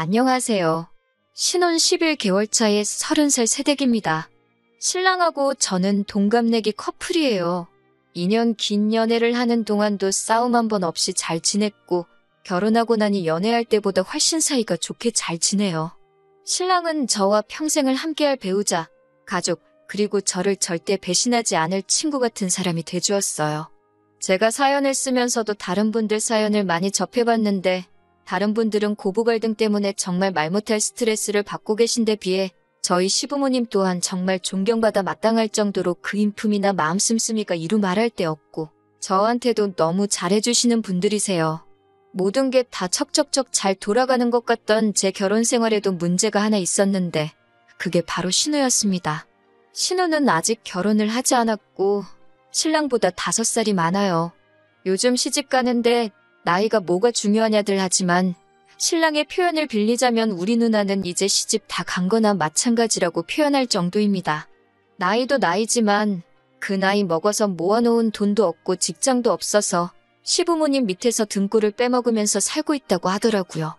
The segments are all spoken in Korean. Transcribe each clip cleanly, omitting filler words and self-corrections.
안녕하세요. 신혼 11개월 차의 30살 새댁입니다. 신랑하고 저는 동갑내기 커플이에요. 2년 긴 연애를 하는 동안도 싸움 한 번 없이 잘 지냈고 결혼하고 나니 연애할 때보다 훨씬 사이가 좋게 잘 지내요. 신랑은 저와 평생을 함께할 배우자, 가족, 그리고 저를 절대 배신하지 않을 친구 같은 사람이 돼주었어요. 제가 사연을 쓰면서도 다른 분들 사연을 많이 접해봤는데 다른 분들은 고부 갈등 때문에 정말 말 못할 스트레스를 받고 계신데 비해 저희 시부모님 또한 정말 존경받아 마땅할 정도로 그 인품이나 마음 씀씀이가 이루 말할 데 없고 저한테도 너무 잘해주시는 분들이세요. 모든 게 다 척척척 잘 돌아가는 것 같던 제 결혼 생활에도 문제가 하나 있었는데 그게 바로 신우였습니다. 신우는 아직 결혼을 하지 않았고 신랑보다 5살이 많아요. 요즘 시집 가는데 나이가 뭐가 중요하냐들 하지만 신랑의 표현을 빌리자면 우리 누나는 이제 시집 다 간 거나 마찬가지라고 표현할 정도입니다. 나이도 나이지만 그 나이 먹어서 모아놓은 돈도 없고 직장도 없어서 시부모님 밑에서 등골을 빼먹으면서 살고 있다고 하더라고요.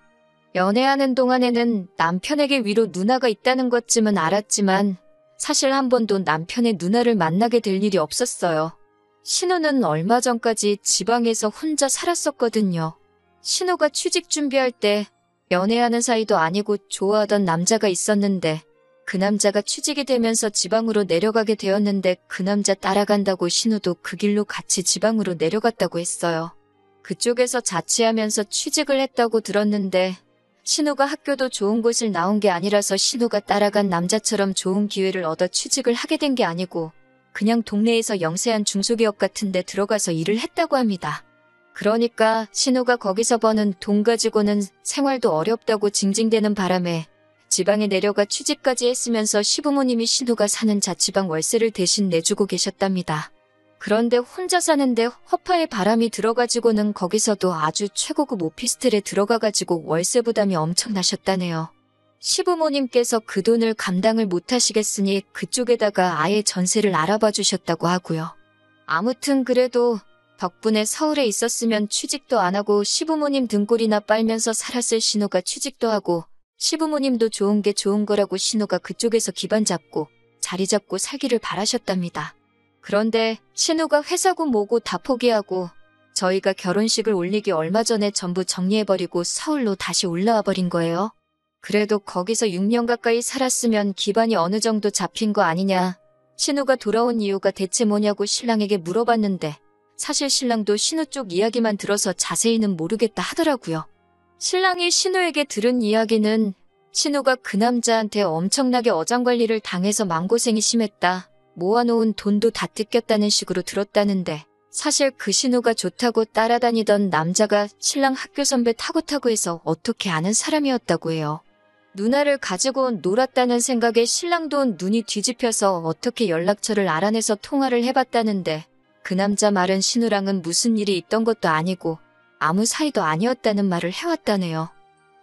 연애하는 동안에는 남편에게 위로 누나가 있다는 것쯤은 알았지만 사실 한 번도 남편의 누나를 만나게 될 일이 없었어요. 신우는 얼마 전까지 지방에서 혼자 살았었거든요. 신우가 취직 준비할 때 연애하는 사이도 아니고 좋아하던 남자가 있었는데 그 남자가 취직이 되면서 지방으로 내려가게 되었는데 그 남자 따라간다고 신우도 그 길로 같이 지방으로 내려갔다고 했어요. 그쪽에서 자취하면서 취직을 했다고 들었는데 신우가 학교도 좋은 곳을 나온 게 아니라서 신우가 따라간 남자처럼 좋은 기회를 얻어 취직을 하게 된 게 아니고 그냥 동네에서 영세한 중소기업 같은 데 들어가서 일을 했다고 합니다. 그러니까 신우가 거기서 버는 돈 가지고는 생활도 어렵다고 징징대는 바람에 지방에 내려가 취직까지 했으면서 시부모님이 신우가 사는 자취방 월세를 대신 내주고 계셨답니다. 그런데 혼자 사는데 허파에 바람이 들어가지고는 거기서도 아주 최고급 오피스텔에 들어가가지고 월세 부담이 엄청나셨다네요. 시부모님께서 그 돈을 감당을 못하시겠으니 그쪽에다가 아예 전세를 알아봐 주셨다고 하고요. 아무튼 그래도 덕분에 서울에 있었으면 취직도 안 하고 시부모님 등골이나 빨면서 살았을 신우가 취직도 하고 시부모님도 좋은 게 좋은 거라고 신우가 그쪽에서 기반 잡고 자리 잡고 살기를 바라셨답니다. 그런데 신우가 회사고 뭐고 다 포기하고 저희가 결혼식을 올리기 얼마 전에 전부 정리해버리고 서울로 다시 올라와 버린 거예요. 그래도 거기서 6년 가까이 살았으면 기반이 어느 정도 잡힌 거 아니냐. 신우가 돌아온 이유가 대체 뭐냐고 신랑에게 물어봤는데 사실 신랑도 신우 쪽 이야기만 들어서 자세히는 모르겠다 하더라고요. 신랑이 신우에게 들은 이야기는 신우가 그 남자한테 엄청나게 어장관리를 당해서 마음고생이 심했다. 모아놓은 돈도 다 뜯겼다는 식으로 들었다는데 사실 그 신우가 좋다고 따라다니던 남자가 신랑 학교 선배 타고 해서 어떻게 아는 사람이었다고 해요. 누나를 가지고 놀았다는 생각에 신랑도 눈이 뒤집혀서 어떻게 연락처를 알아내서 통화를 해봤다는데 그 남자 말은 신우랑은 무슨 일이 있던 것도 아니고 아무 사이도 아니었다는 말을 해왔다네요.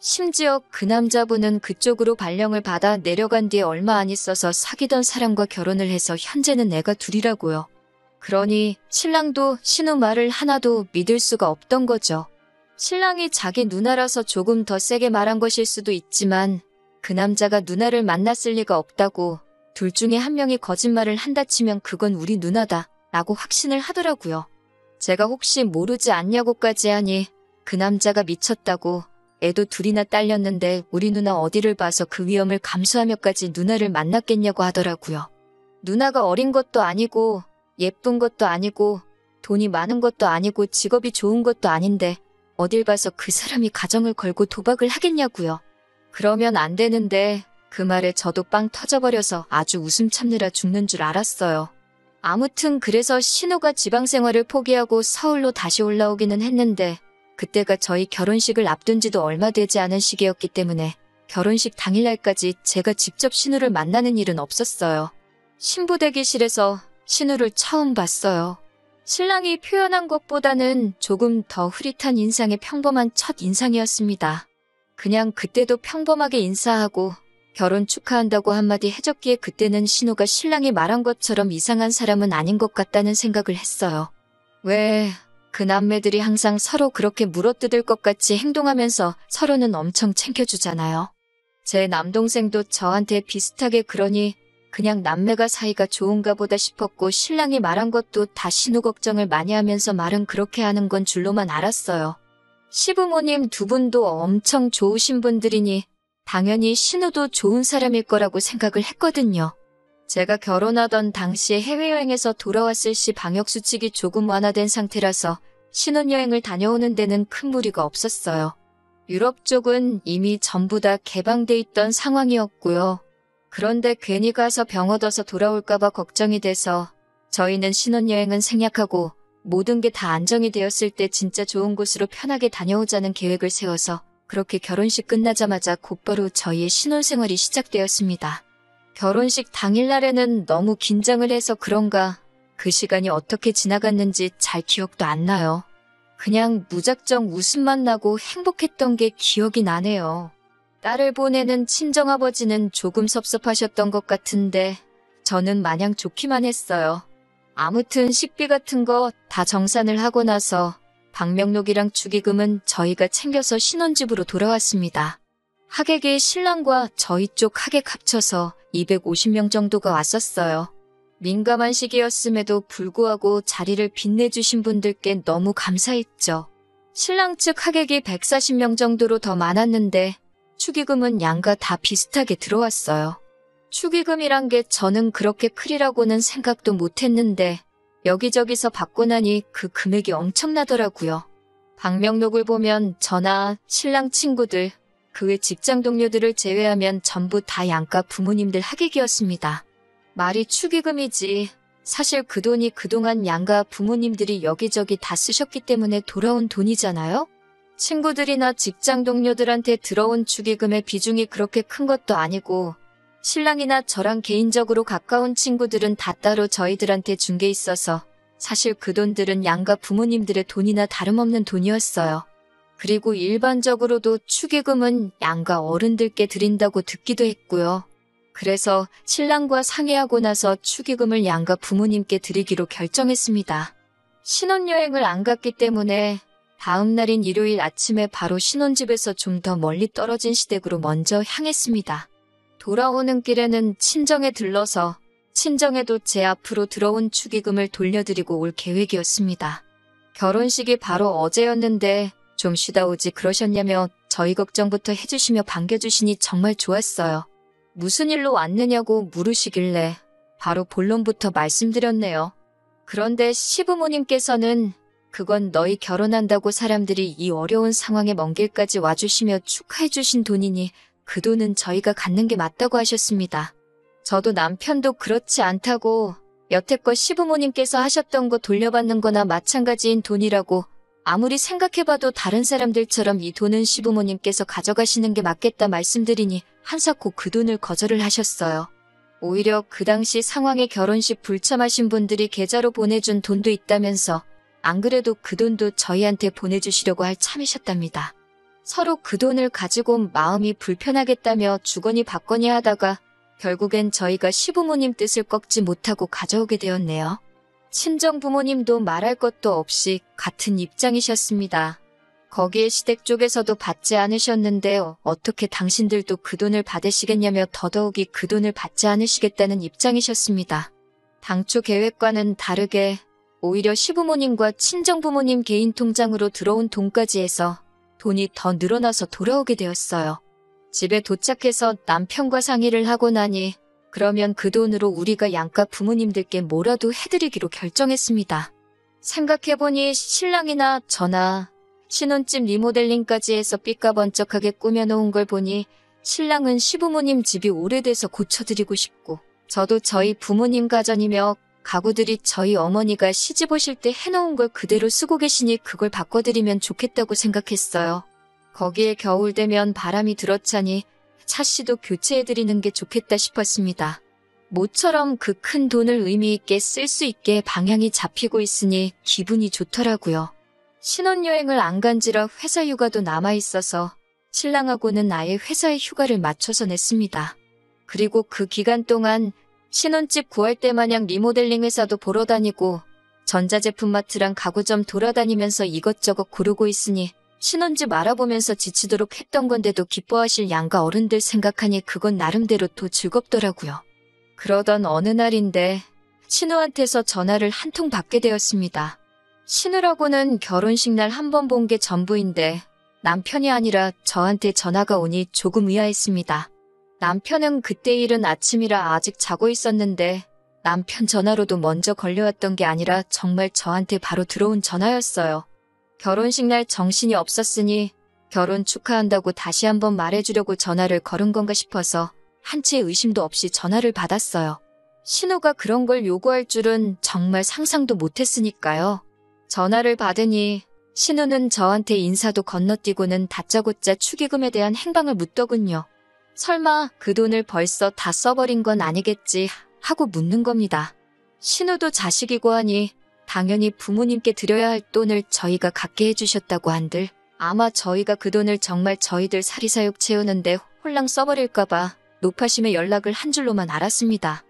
심지어 그 남자분은 그쪽으로 발령을 받아 내려간 뒤에 얼마 안 있어서 사귀던 사람과 결혼을 해서 현재는 애가 둘이라고요. 그러니 신랑도 신우 말을 하나도 믿을 수가 없던 거죠. 신랑이 자기 누나라서 조금 더 세게 말한 것일 수도 있지만 그 남자가 누나를 만났을 리가 없다고 둘 중에 한 명이 거짓말을 한다 치면 그건 우리 누나다 라고 확신을 하더라고요. 제가 혹시 모르지 않냐고까지 하니 그 남자가 미쳤다고 애도 둘이나 딸렸는데 우리 누나 어디를 봐서 그 위험을 감수하며까지 누나를 만났겠냐고 하더라고요. 누나가 어린 것도 아니고 예쁜 것도 아니고 돈이 많은 것도 아니고 직업이 좋은 것도 아닌데 어딜 봐서 그 사람이 가정을 걸고 도박을 하겠냐고요. 그러면 안 되는데 그 말에 저도 빵 터져버려서 아주 웃음 참느라 죽는 줄 알았어요. 아무튼 그래서 신우가 지방생활을 포기하고 서울로 다시 올라오기는 했는데 그때가 저희 결혼식을 앞둔 지도 얼마 되지 않은 시기였기 때문에 결혼식 당일날까지 제가 직접 신우를 만나는 일은 없었어요. 신부 대기실에서 신우를 처음 봤어요. 신랑이 표현한 것보다는 조금 더 흐릿한 인상의 평범한 첫 인상이었습니다. 그냥 그때도 평범하게 인사하고 결혼 축하한다고 한마디 해줬기에 그때는 신우가 신랑이 말한 것처럼 이상한 사람은 아닌 것 같다는 생각을 했어요. 왜 그 남매들이 항상 서로 그렇게 물어뜯을 것 같이 행동하면서 서로는 엄청 챙겨주잖아요. 제 남동생도 저한테 비슷하게 그러니 그냥 남매가 사이가 좋은가 보다 싶었고 신랑이 말한 것도 다 신우 걱정을 많이 하면서 말은 그렇게 하는 건 줄로만 알았어요. 시부모님 두 분도 엄청 좋으신 분들이니 당연히 신우도 좋은 사람일 거라고 생각을 했거든요. 제가 결혼하던 당시에 해외여행에서 돌아왔을 시 방역수칙이 조금 완화된 상태라서 신혼여행을 다녀오는 데는 큰 무리가 없었어요. 유럽 쪽은 이미 전부 다 개방돼 있던 상황이었고요. 그런데 괜히 가서 병 얻어서 돌아올까봐 걱정이 돼서 저희는 신혼여행은 생략하고 모든 게 다 안정이 되었을 때 진짜 좋은 곳으로 편하게 다녀오자는 계획을 세워서 그렇게 결혼식 끝나자마자 곧바로 저희의 신혼생활이 시작되었습니다. 결혼식 당일날에는 너무 긴장을 해서 그런가 그 시간이 어떻게 지나갔는지 잘 기억도 안 나요. 그냥 무작정 웃음만 나고 행복했던 게 기억이 나네요. 딸을 보내는 친정아버지는 조금 섭섭하셨던 것 같은데 저는 마냥 좋기만 했어요. 아무튼 식비 같은 거 다 정산을 하고 나서 방명록이랑 축의금은 저희가 챙겨서 신혼집으로 돌아왔습니다. 하객이 신랑과 저희 쪽 하객 합쳐서 250명 정도가 왔었어요. 민감한 시기였음에도 불구하고 자리를 빛내주신 분들께 너무 감사했죠. 신랑 측 하객이 140명 정도로 더 많았는데 축의금은 양가 다 비슷하게 들어왔어요. 축의금이란 게 저는 그렇게 크리라고는 생각도 못했는데 여기저기서 받고 나니 그 금액이 엄청나더라고요. 방명록을 보면 저나 신랑 친구들, 그 외 직장 동료들을 제외하면 전부 다 양가 부모님들 하객이었습니다. 말이 축의금이지 사실 그 돈이 그동안 양가 부모님들이 여기저기 다 쓰셨기 때문에 돌아온 돈이잖아요? 친구들이나 직장 동료들한테 들어온 축의금의 비중이 그렇게 큰 것도 아니고 신랑이나 저랑 개인적으로 가까운 친구들은 다 따로 저희들한테 준 게 있어서 사실 그 돈들은 양가 부모님들의 돈이나 다름없는 돈이었어요. 그리고 일반적으로도 축의금은 양가 어른들께 드린다고 듣기도 했고요. 그래서 신랑과 상의하고 나서 축의금을 양가 부모님께 드리기로 결정했습니다. 신혼여행을 안 갔기 때문에 다음 날인 일요일 아침에 바로 신혼집에서 좀 더 멀리 떨어진 시댁으로 먼저 향했습니다. 돌아오는 길에는 친정에 들러서 친정에도 제 앞으로 들어온 축의금을 돌려드리고 올 계획이었습니다. 결혼식이 바로 어제였는데 좀 쉬다 오지 그러셨냐며 저희 걱정부터 해주시며 반겨주시니 정말 좋았어요. 무슨 일로 왔느냐고 물으시길래 바로 본론부터 말씀드렸네요. 그런데 시부모님께서는 그건 너희 결혼한다고 사람들이 이 어려운 상황에 먼 길까지 와주시며 축하해주신 돈이니 그 돈은 저희가 갖는 게 맞다고 하셨습니다. 저도 남편도 그렇지 않다고 여태껏 시부모님께서 하셨던 거 돌려받는 거나 마찬가지인 돈이라고 아무리 생각해봐도 다른 사람들처럼 이 돈은 시부모님께서 가져가시는 게 맞겠다 말씀드리니 한사코 그 돈을 거절을 하셨어요. 오히려 그 당시 상황에 결혼식 불참하신 분들이 계좌로 보내준 돈도 있다면서 안 그래도 그 돈도 저희한테 보내주시려고 할 참이셨답니다. 서로 그 돈을 가지고 마음이 불편하겠다며 주거니 받거니 하다가 결국엔 저희가 시부모님 뜻을 꺾지 못하고 가져오게 되었네요. 친정 부모님도 말할 것도 없이 같은 입장이셨습니다. 거기에 시댁 쪽에서도 받지 않으셨는데 어떻게 당신들도 그 돈을 받으시겠냐며 더더욱이 그 돈을 받지 않으시겠다는 입장이셨습니다. 당초 계획과는 다르게 오히려 시부모님과 친정부모님 개인 통장으로 들어온 돈까지 해서 돈이 더 늘어나서 돌아오게 되었어요. 집에 도착해서 남편과 상의를 하고 나니 그러면 그 돈으로 우리가 양가 부모님들께 뭐라도 해드리기로 결정했습니다. 생각해보니 신랑이나 저나 신혼집 리모델링까지 해서 삐까번쩍하게 꾸며놓은 걸 보니 신랑은 시부모님 집이 오래돼서 고쳐드리고 싶고 저도 저희 부모님 가전이며 가구들이 저희 어머니가 시집 오실 때 해놓은 걸 그대로 쓰고 계시니 그걸 바꿔드리면 좋겠다고 생각했어요. 거기에 겨울 되면 바람이 들어차니 차씨도 교체해드리는 게 좋겠다 싶었습니다. 모처럼 그 큰 돈을 의미 있게 쓸 수 있게 방향이 잡히고 있으니 기분이 좋더라고요. 신혼여행을 안 간지라 회사 휴가도 남아있어서 신랑하고는 아예 회사에 휴가를 맞춰서 냈습니다. 그리고 그 기간 동안 신혼집 구할 때 마냥 리모델링 회사도 보러 다니고 전자제품 마트랑 가구점 돌아다니면서 이것저것 고르고 있으니 신혼집 알아보면서 지치도록 했던 건데도 기뻐하실 양가 어른들 생각하니 그건 나름대로 또 즐겁더라고요. 그러던 어느 날인데 신우한테서 전화를 한 통 받게 되었습니다. 신우라고는 결혼식 날 한 번 본 게 전부인데 남편이 아니라 저한테 전화가 오니 조금 의아했습니다. 남편은 그때 이른 아침이라 아직 자고 있었는데 남편 전화로도 먼저 걸려왔던 게 아니라 정말 저한테 바로 들어온 전화였어요. 결혼식 날 정신이 없었으니 결혼 축하한다고 다시 한번 말해주려고 전화를 걸은 건가 싶어서 한치의 의심도 없이 전화를 받았어요. 신우가 그런 걸 요구할 줄은 정말 상상도 못했으니까요. 전화를 받으니 신우는 저한테 인사도 건너뛰고는 다짜고짜 축의금에 대한 행방을 묻더군요. 설마 그 돈을 벌써 다 써버린 건 아니겠지 하고 묻는 겁니다. 신우도 자식이고 하니 당연히 부모님께 드려야 할 돈을 저희가 갖게 해주셨다고 한들 아마 저희가 그 돈을 정말 저희들 사리사욕 채우는데 홀랑 써버릴까봐 노파심에 연락을 한 줄로만 알았습니다.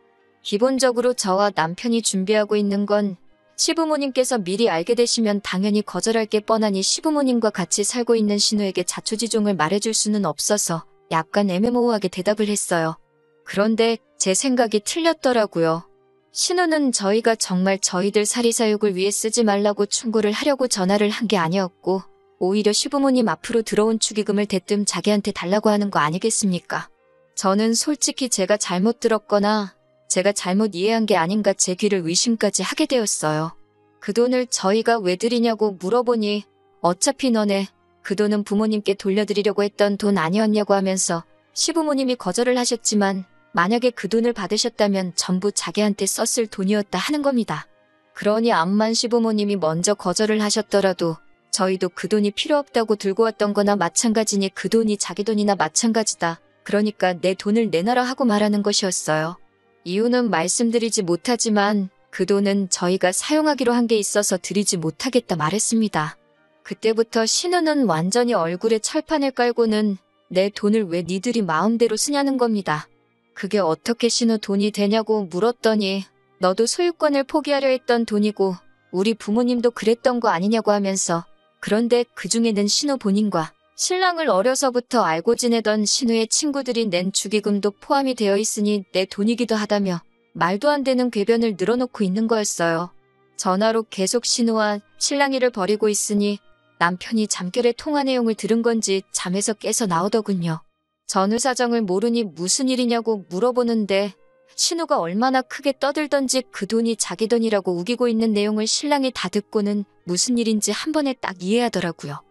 기본적으로 저와 남편이 준비하고 있는 건 시부모님께서 미리 알게 되시면 당연히 거절할 게 뻔하니 시부모님과 같이 살고 있는 신우에게 자초지종을 말해줄 수는 없어서 약간 애매모호하게 대답을 했어요. 그런데 제 생각이 틀렸더라고요. 신우는 저희가 정말 저희들 사리사욕을 위해 쓰지 말라고 충고를 하려고 전화를 한 게 아니었고 오히려 시부모님 앞으로 들어온 축의금을 대뜸 자기한테 달라고 하는 거 아니겠습니까? 저는 솔직히 제가 잘못 들었거나 제가 잘못 이해한 게 아닌가 제 귀를 의심까지 하게 되었어요. 그 돈을 저희가 왜 드리냐고 물어보니 어차피 너네 그 돈은 부모님께 돌려드리려고 했던 돈 아니었냐고 하면서 시부모님이 거절을 하셨지만 만약에 그 돈을 받으셨다면 전부 자기한테 썼을 돈이었다 하는 겁니다. 그러니 암만 시부모님이 먼저 거절을 하셨더라도 저희도 그 돈이 필요 없다고 들고 왔던 거나 마찬가지니 그 돈이 자기 돈이나 마찬가지다. 그러니까 내 돈을 내놔라 하고 말하는 것이었어요. 이유는 말씀드리지 못하지만 그 돈은 저희가 사용하기로 한 게 있어서 드리지 못하겠다 말했습니다. 그때부터 신우는 완전히 얼굴에 철판을 깔고는 내 돈을 왜 니들이 마음대로 쓰냐는 겁니다. 그게 어떻게 신우 돈이 되냐고 물었더니 너도 소유권을 포기하려 했던 돈이고 우리 부모님도 그랬던 거 아니냐고 하면서 그런데 그중에는 신우 본인과 신랑을 어려서부터 알고 지내던 신우의 친구들이 낸 축의금도 포함이 되어 있으니 내 돈이기도 하다며 말도 안 되는 궤변을 늘어놓고 있는 거였어요. 전화로 계속 신우와 신랑이를 벌이고 있으니 남편이 잠결에 통화 내용을 들은 건지 잠에서 깨서 나오더군요. 전후 사정을 모르니 무슨 일이냐고 물어보는데 신우가 얼마나 크게 떠들던지 그 돈이 자기 돈이라고 우기고 있는 내용을 신랑이 다 듣고는 무슨 일인지 한 번에 딱 이해하더라고요.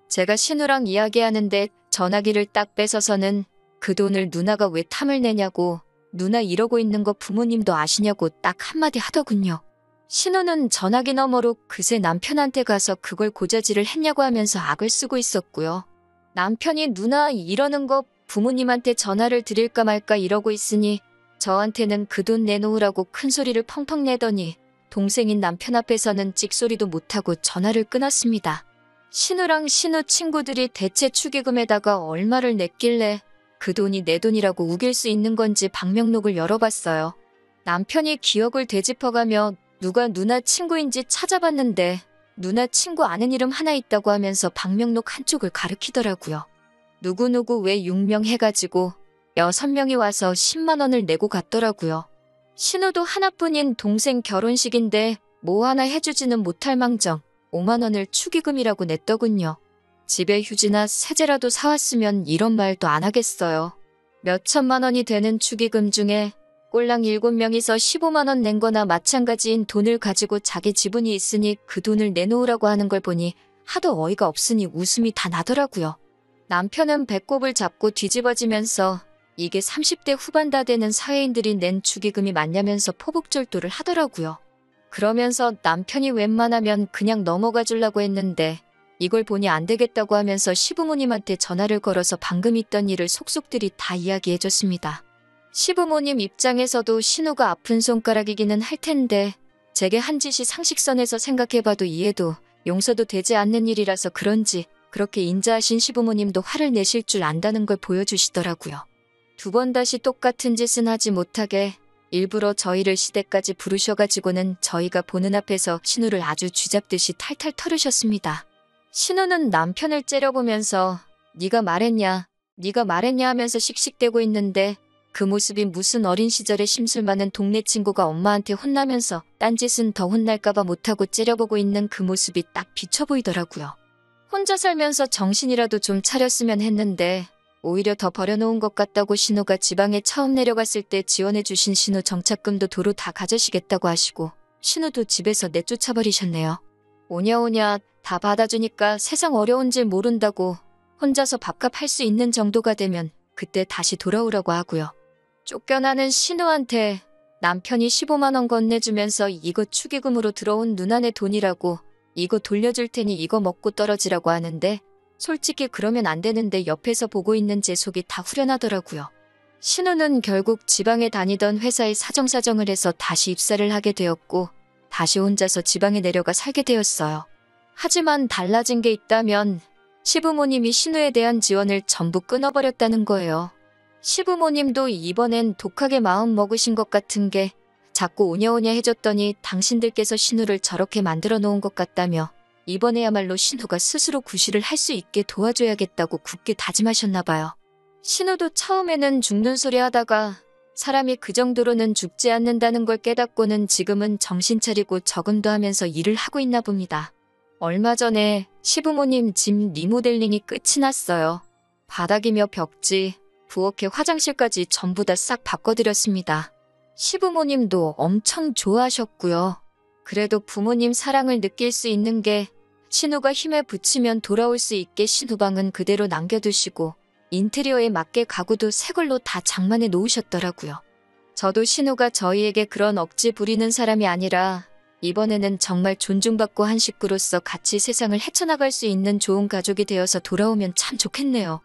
제가 신우랑 이야기하는데 전화기를 딱 뺏어서는 그 돈을 누나가 왜 탐을 내냐고 누나 이러고 있는 거 부모님도 아시냐고 딱 한마디 하더군요. 신우는 전화기 너머로 그새 남편한테 가서 그걸 고자질을 했냐고 하면서 악을 쓰고 있었고요. 남편이 누나 이러는 거 부모님한테 전화를 드릴까 말까 이러고 있으니 저한테는 그 돈 내놓으라고 큰 소리를 펑펑 내더니 동생인 남편 앞에서는 찍소리도 못하고 전화를 끊었습니다. 신우랑 신우 친구들이 대체 축의금에다가 얼마를 냈길래 그 돈이 내 돈이라고 우길 수 있는 건지 방명록을 열어봤어요. 남편이 기억을 되짚어가며 누가 누나 친구인지 찾아봤는데 누나 친구 아는 이름 하나 있다고 하면서 방명록 한쪽을 가리키더라고요. 누구누구 왜 6명 해가지고 6명이 와서 10만 원을 내고 갔더라고요. 신우도 하나뿐인 동생 결혼식인데 뭐 하나 해주지는 못할 망정 5만 원을 축의금이라고 냈더군요. 집에 휴지나 세제라도 사왔으면 이런 말도 안 하겠어요. 몇 천만 원이 되는 축의금 중에 꼴랑 7명이서 15만 원 낸 거나 마찬가지인 돈을 가지고 자기 지분이 있으니 그 돈을 내놓으라고 하는 걸 보니 하도 어이가 없으니 웃음이 다 나더라고요. 남편은 배꼽을 잡고 뒤집어지면서 이게 30대 후반 다 되는 사회인들이 낸 축의금이 맞냐면서 포복절도를 하더라고요. 그러면서 남편이 웬만하면 그냥 넘어가 주려고 했는데 이걸 보니 안 되겠다고 하면서 시부모님한테 전화를 걸어서 방금 있던 일을 속속들이 다 이야기해줬습니다. 시부모님 입장에서도 신우가 아픈 손가락이기는 할 텐데 제게 한 짓이 상식선에서 생각해봐도 이해도 용서도 되지 않는 일이라서 그런지 그렇게 인자하신 시부모님도 화를 내실 줄 안다는 걸 보여주시더라고요. 두 번 다시 똑같은 짓은 하지 못하게 일부러 저희를 시댁까지 부르셔가지고는 저희가 보는 앞에서 신우를 아주 쥐잡듯이 탈탈 털으셨습니다. 신우는 남편을 째려보면서 네가 말했냐 하면서 씩씩대고 있는데 그 모습이 무슨 어린 시절에 심술 많은 동네 친구가 엄마한테 혼나면서 딴짓은 더 혼날까봐 못하고 째려보고 있는 그 모습이 딱 비쳐 보이더라고요. 혼자 살면서 정신이라도 좀 차렸으면 했는데 오히려 더 버려놓은 것 같다고 신우가 지방에 처음 내려갔을 때 지원해주신 신우 정착금도 도로 다 가져시겠다고 하시고 신우도 집에서 내쫓아버리셨네요. 오냐오냐 다 받아주니까 세상 어려운 줄 모른다고 혼자서 밥값 할 수 있는 정도가 되면 그때 다시 돌아오라고 하고요. 쫓겨나는 신우한테 남편이 15만 원 건네주면서 이거 축의금으로 들어온 누나네 돈이라고 이거 돌려줄 테니 이거 먹고 떨어지라고 하는데 솔직히 그러면 안 되는데 옆에서 보고 있는 제 속이 다 후련하더라고요. 신우는 결국 지방에 다니던 회사에 사정사정을 해서 다시 입사를 하게 되었고 다시 혼자서 지방에 내려가 살게 되었어요. 하지만 달라진 게 있다면 시부모님이 신우에 대한 지원을 전부 끊어버렸다는 거예요. 시부모님도 이번엔 독하게 마음 먹으신 것 같은 게 자꾸 오냐오냐 해줬더니 당신들께서 신우를 저렇게 만들어 놓은 것 같다며 이번에야말로 신우가 스스로 구실을 할 수 있게 도와줘야겠다고 굳게 다짐하셨나 봐요. 신우도 처음에는 죽는 소리 하다가 사람이 그 정도로는 죽지 않는다는 걸 깨닫고는 지금은 정신 차리고 적응도 하면서 일을 하고 있나 봅니다. 얼마 전에 시부모님 집 리모델링이 끝이 났어요. 바닥이며 벽지, 부엌에 화장실까지 전부 다 싹 바꿔드렸습니다. 시부모님도 엄청 좋아하셨고요. 그래도 부모님 사랑을 느낄 수 있는 게 신우가 힘에 부치면 돌아올 수 있게 신우방은 그대로 남겨두시고 인테리어에 맞게 가구도 새 걸로 다 장만해 놓으셨더라고요. 저도 신우가 저희에게 그런 억지 부리는 사람이 아니라 이번에는 정말 존중받고 한 식구로서 같이 세상을 헤쳐나갈 수 있는 좋은 가족이 되어서 돌아오면 참 좋겠네요.